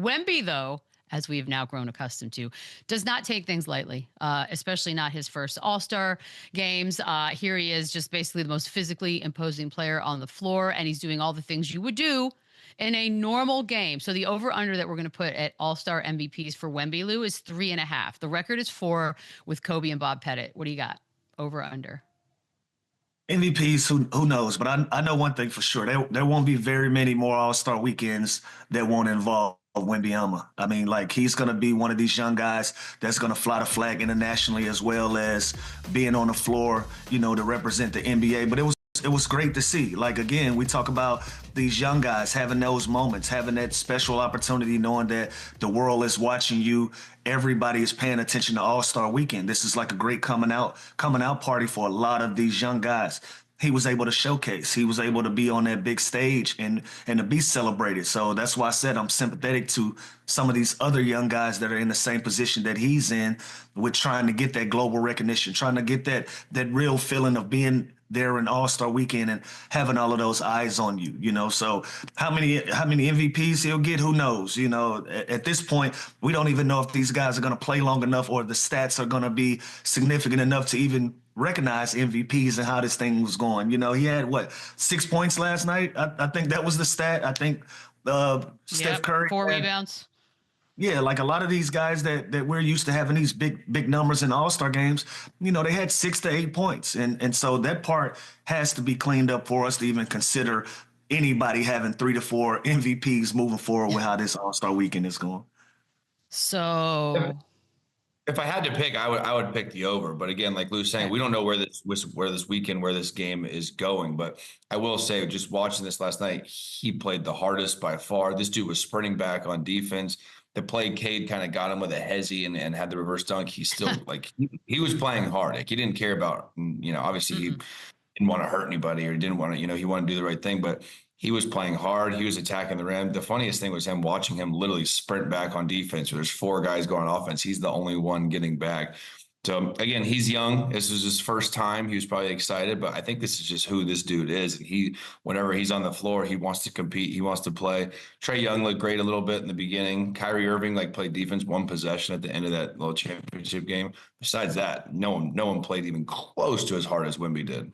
Wemby, though, as we've now grown accustomed to, does not take things lightly, especially not his first All Star games. Here he is, just basically the most physically imposing player on the floor, and he's doing all the things you would do in a normal game. So the over under that we're going to put at All Star MVPs for Wemby Lou is 3.5. The record is 4 with Kobe and Bob Pettit. What do you got? Over under. MVPs, who knows? But I know one thing for sure. There won't be very many more All-Star weekends that won't involve Wembanyama. I mean, like he's going to be one of these young guys that's going to fly the flag internationally as well as being on the floor, to represent the NBA. But it was great to see. Like again, we talk about these young guys having those moments, having that special opportunity, knowing that the world is watching you. Everybody is paying attention to All-Star Weekend. This is like a great coming out party for a lot of these young guys. He was able to showcase. He was able to be on that big stage and to be celebrated. So that's why I said I'm sympathetic to some of these other young guys that are in the same position that he's in, with trying to get that global recognition, trying to get that real feeling of being there in All-Star Weekend and having all of those eyes on you. So how many MVPs he'll get, who knows? At this point, we don't even know if these guys are going to play long enough or the stats are going to be significant enough to even recognize MVPs and how this thing was going. He had 6 points last night. I think that was the stat. I think Steph Curry 4 rebounds. Yeah, like a lot of these guys that we're used to having these big numbers in All-Star games, they had 6 to 8 points. And so that part has to be cleaned up for us to even consider anybody having 3 to 4 MVPs moving forward with how this All-Star weekend is going. So if I had to pick, I would pick the over. But again, like Lou's saying, we don't know where this game is going. But I will say, just watching this last night, he played the hardest by far. This dude was sprinting back on defense. The play Cade kind of got him with a hezzy and had the reverse dunk. He still he was playing hard. Like he didn't care about, obviously he didn't want to hurt anybody or didn't want to, he wanted to do the right thing, but he was playing hard. He was attacking the rim. The funniest thing was him watching him literally sprint back on defense. There's 4 guys going on offense. He's the only one getting back. So again, he's young. This is his first time. He was probably excited, but I think this is just who this dude is. And whenever he's on the floor, he wants to compete. He wants to play. Trae Young looked great a little bit in the beginning. Kyrie Irving played defense 1 possession at the end of that little championship game. Besides that, no one played even close to as hard as Wemby did.